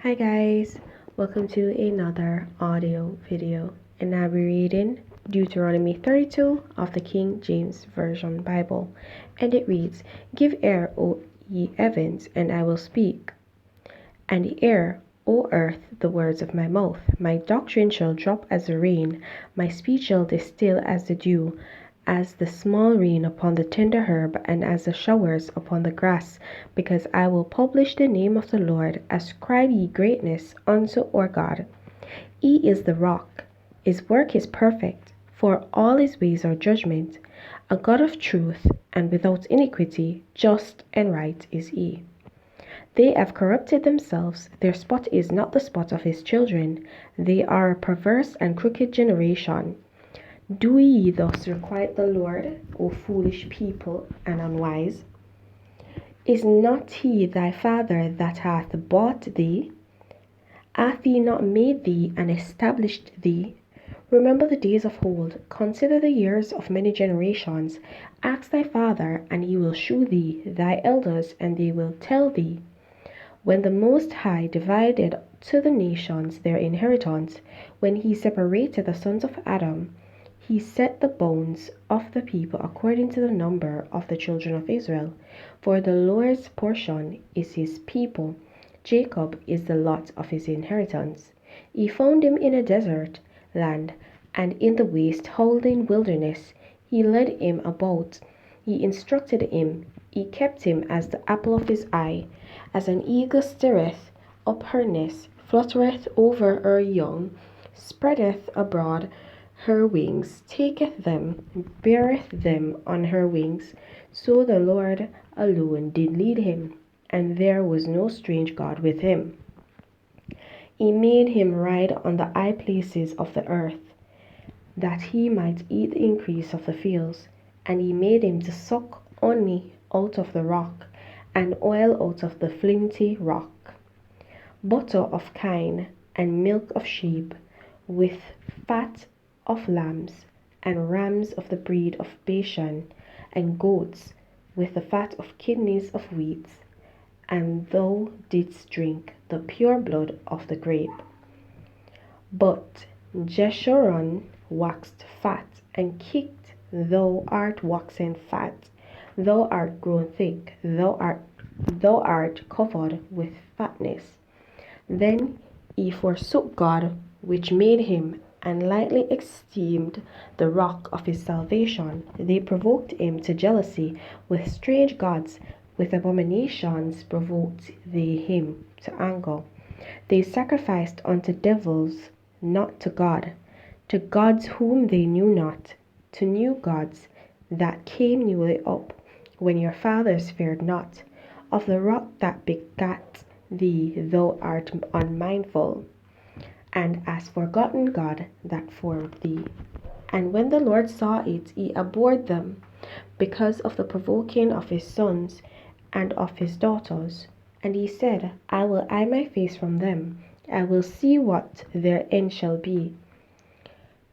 Hi guys, welcome to another audio video, and I'll be reading Deuteronomy 32 of the King James Version Bible, and it reads, "Give ear, O ye heavens, and I will speak, and the ear, O earth, the words of my mouth. My doctrine shall drop as the rain, my speech shall distill as the dew, as the small rain upon the tender herb, and as the showers upon the grass, because I will publish the name of the Lord. Ascribe ye greatness unto our God. He is the rock, his work is perfect, for all his ways are judgment. A God of truth, and without iniquity, just and right is he. They have corrupted themselves, their spot is not the spot of his children. They are a perverse and crooked generation. Do ye thus requite the Lord, O foolish people and unwise? Is not he thy father that hath bought thee? Hath he not made thee and established thee? Remember the days of old, consider the years of many generations. Ask thy father, and he will shew thee, thy elders, and they will tell thee. When the Most High divided to the nations their inheritance, when he separated the sons of Adam, he set the bounds of the people according to the number of the children of Israel. For the Lord's portion is his people, Jacob is the lot of his inheritance. He found him in a desert land, and in the waste howling wilderness. He led him about, he instructed him, he kept him as the apple of his eye. As an eagle stirreth up her nest, fluttereth over her young, spreadeth abroad her wings, taketh them, beareth them on her wings. So the Lord alone did lead him, and there was no strange God with him. He made him ride on the high places of the earth, that he might eat the increase of the fields. And he made him to suck honey out of the rock, and oil out of the flinty rock, butter of kine, and milk of sheep, with fat of lambs, and rams of the breed of Bashan, and goats, with the fat of kidneys of wheat. And thou didst drink the pure blood of the grape. But Jeshurun waxed fat, and kicked, thou art waxen fat. Thou art grown thick, thou art covered with fatness. Then he forsook God which made him, and lightly esteemed the rock of his salvation. They provoked him to jealousy with strange gods, with abominations provoked they him to anger. They sacrificed unto devils, not to gods whom they knew not, to new gods that came newly up, when your fathers feared not. Of the rock that begat thee thou art unmindful, and hast forgotten God that formed thee. And when the Lord saw it, he abhorred them, because of the provoking of his sons and of his daughters. And he said, I will hide my face from them, I will see what their end shall be.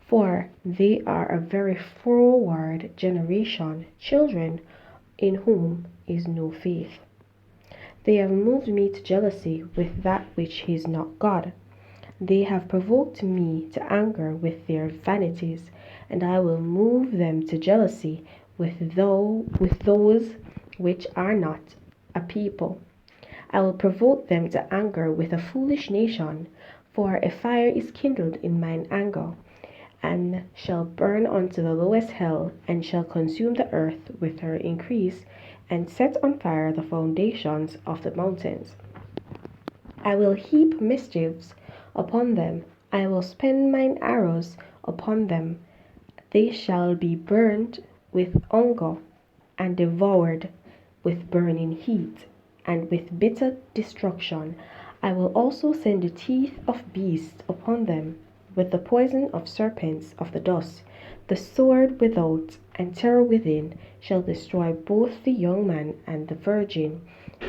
For they are a very froward generation, children in whom is no faith. They have moved me to jealousy with that which is not God. They have provoked me to anger with their vanities, and I will move them to jealousy with those which are not a people. I will provoke them to anger with a foolish nation, for a fire is kindled in mine anger, and shall burn unto the lowest hell, and shall consume the earth with her increase, and set on fire the foundations of the mountains. I will heap mischiefs upon them, I will spend mine arrows upon them. They shall be burned with hunger, and devoured with burning heat, and with bitter destruction. I will also send the teeth of beasts upon them, with the poison of serpents of the dust. The sword without and terror within shall destroy both the young man and the virgin,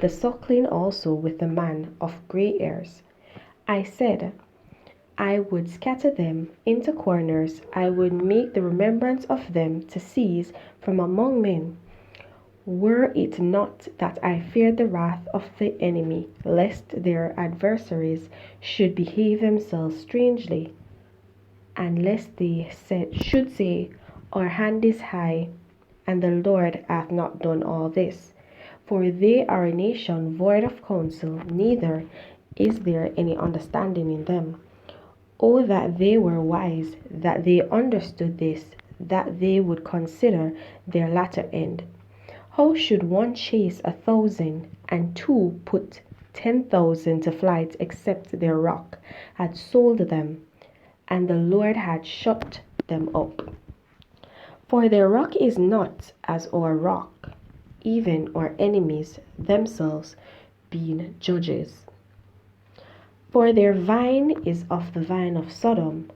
the suckling also with the man of grey hairs. I said, I would scatter them into corners, I would make the remembrance of them to cease from among men. Were it not that I feared the wrath of the enemy, lest their adversaries should behave themselves strangely, and lest they should say, Our hand is high, and the Lord hath not done all this. For they are a nation void of counsel, neither is there any understanding in them. Oh, that they were wise, that they understood this, that they would consider their latter end. How should one chase 1,000, and two put 10,000 to flight, except their rock had sold them, and the Lord had shut them up? For their rock is not as our rock, even our enemies themselves being judges. For their vine is of the vine of Sodom,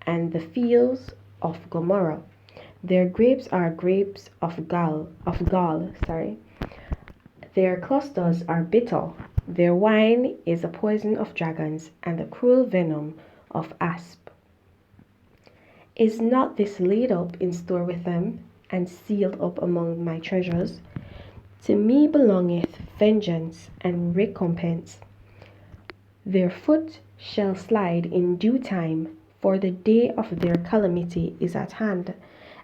and the fields of Gomorrah. Their grapes are grapes of gall. Their clusters are bitter. Their wine is a poison of dragons, and the cruel venom of asp. Is not this laid up in store with them, and sealed up among my treasures? To me belongeth vengeance and recompense. Their foot shall slide in due time, for the day of their calamity is at hand,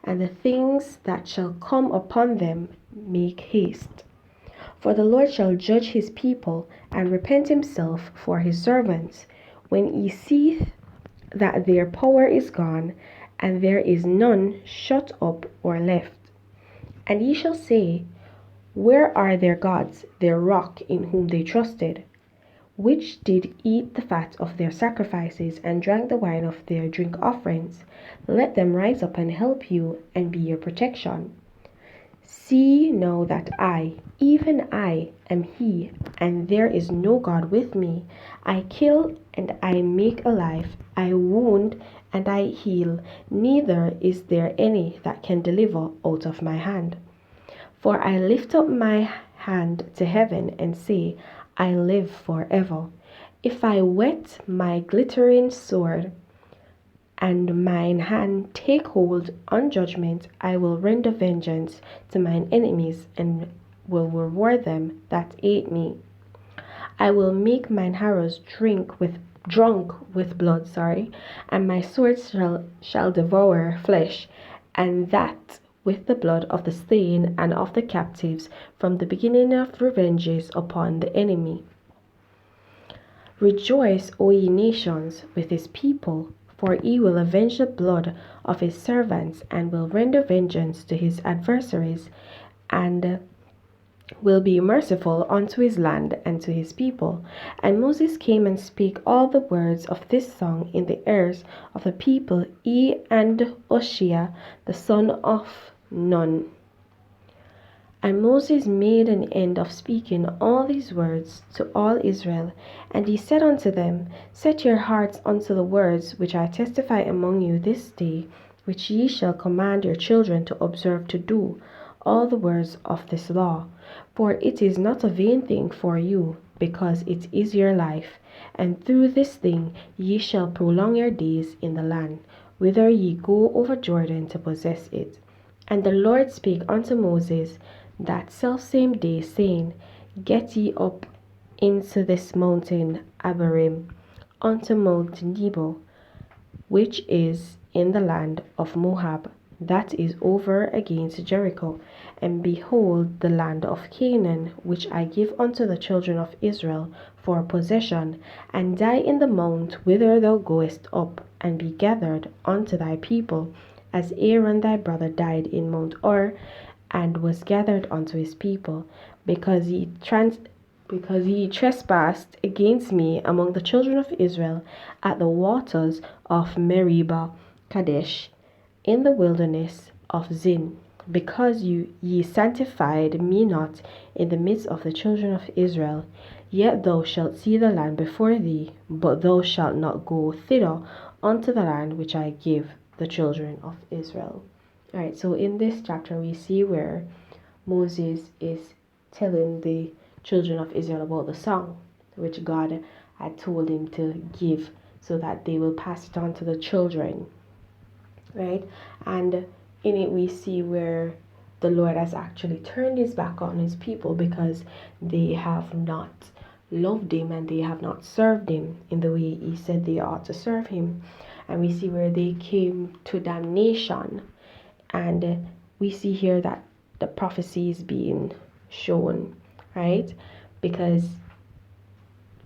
and the things that shall come upon them make haste. For the Lord shall judge his people, and repent himself for his servants, when he seeth that their power is gone, and there is none shut up or left. And he shall say, Where are their gods, their rock in whom they trusted, which did eat the fat of their sacrifices, and drank the wine of their drink offerings? Let them rise up and help you, and be your protection. See now that I, even I, am he, and there is no God with me. I kill, and I make alive. I wound, and I heal. Neither is there any that can deliver out of my hand. For I lift up my hand to heaven, and say, I live forever. If I whet my glittering sword, and mine hand take hold on judgment, I will render vengeance to mine enemies, and will reward them that hate me. I will make mine arrows drunk with blood, and my sword shall devour flesh, and that with the blood of the slain and of the captives, from the beginning of revenges upon the enemy. Rejoice, O ye nations, with his people, for he will avenge the blood of his servants, and will render vengeance to his adversaries, and will be merciful unto his land and to his people. And Moses came and spake all the words of this song in the ears of the people, he and Hoshea the son of Nun. And Moses made an end of speaking all these words to all Israel. And he said unto them, Set your hearts unto the words which I testify among you this day, which ye shall command your children to observe to do, all the words of this law. For it is not a vain thing for you, because it is your life. And through this thing ye shall prolong your days in the land, whither ye go over Jordan to possess it. And the Lord spake unto Moses that selfsame day, saying, Get ye up into this mountain Abarim, unto Mount Nebo, which is in the land of Moab, that is over against Jericho, and behold the land of Canaan, which I give unto the children of Israel for possession, and die in the mount whither thou goest up, and be gathered unto thy people, as Aaron thy brother died in Mount Hor, and was gathered unto his people, because he trespassed against me among the children of Israel at the waters of Meribah Kadesh, in the wilderness of Zin, because ye sanctified me not in the midst of the children of Israel. Yet thou shalt see the land before thee, but thou shalt not go thither unto the land which I give the children of Israel. Alright, so in this chapter we see where Moses is telling the children of Israel about the song which God had told him to give, so that they will pass it on to the children. Right? And in it we see where the Lord has actually turned his back on his people because they have not loved him and they have not served him in the way he said they ought to serve him. And we see where they came to damnation. And we see here that the prophecy is being shown, right? Because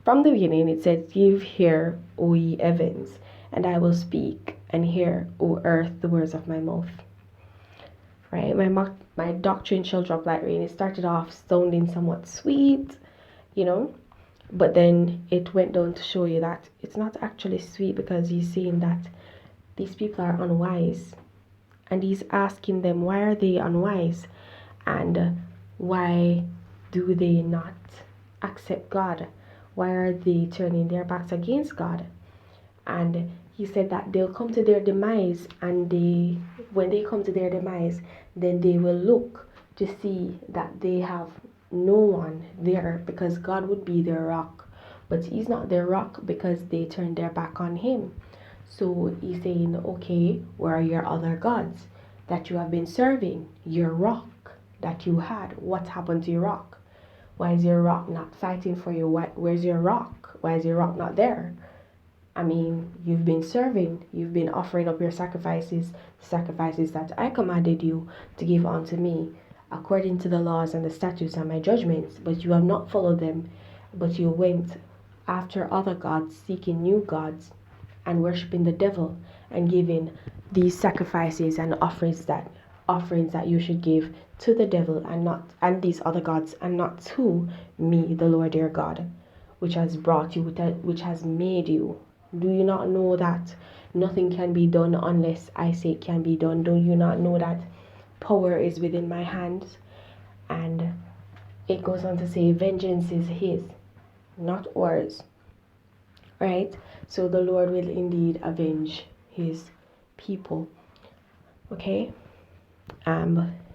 from the beginning it says, "Give ear, O ye heavens, and I will speak, and hear, O earth, the words of my mouth." Right? My doctrine shall drop like rain. It started off sounding somewhat sweet, but then it went down to show you that it's not actually sweet, because he's saying that these people are unwise, and he's asking them, why are they unwise, and why do they not accept God? Why are they turning their backs against God? And he said that they'll come to their demise, and when they come to their demise, then they will look to see that they have no one there, because God would be their rock. But he's not their rock because they turned their back on him. So he's saying, okay, where are your other gods that you have been serving? Your rock that you had, what happened to your rock? Why is your rock not fighting for you? Where's your rock? Why is your rock not there? I mean, you've been serving, you've been offering up your sacrifices that I commanded you to give unto me, according to the laws and the statutes and my judgments, but you have not followed them, but you went after other gods, seeking new gods, and worshiping the devil, and giving these sacrifices and offerings that you should give to the devil, and these other gods, and not to me, the Lord your God, which has brought you, which has made you. Do you not know that nothing can be done unless I say it can be done? Do you not know that power is within my hands? And it goes on to say, vengeance is his, not ours. Right? So the Lord will indeed avenge his people. Okay?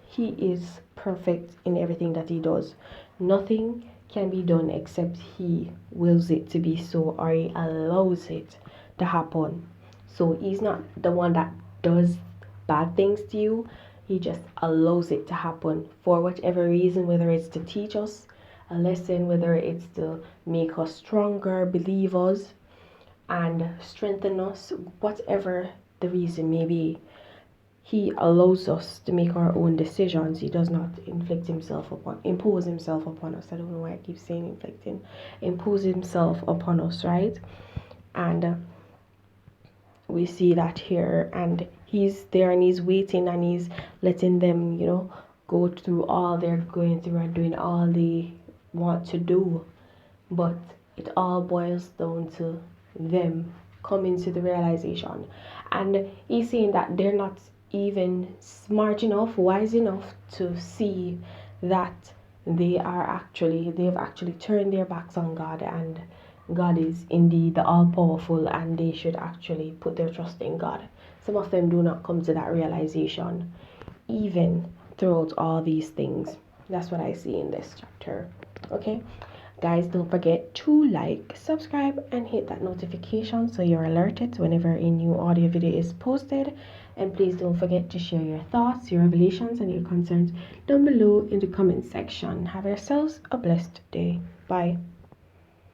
He is perfect in everything that he does. Nothing can be done except he wills it to be so, or he allows it to happen. So he's not the one that does bad things to you. He just allows it to happen for whatever reason, whether it's to teach us a lesson, whether it's to make us stronger believers and strengthen us, whatever the reason may be. He allows us to make our own decisions. He does not impose himself upon us. I don't know why I keep saying inflicting. Impose himself upon us, right? And we see that here, and he's there and he's waiting and he's letting them, go through all they're going through and doing all they want to do. But it all boils down to them coming to the realization. And he's saying that they're not even smart enough, wise enough to see that they've actually turned their backs on God, and God is indeed the all-powerful, and they should actually put their trust in God. Some of them do not come to that realization even throughout all these things. That's what I see in this chapter. Okay, guys, don't forget to like, subscribe, and hit that notification so you're alerted whenever a new audio video is posted. And please don't forget to share your thoughts, your revelations, and your concerns down below in the comment section. Have yourselves a blessed day. Bye.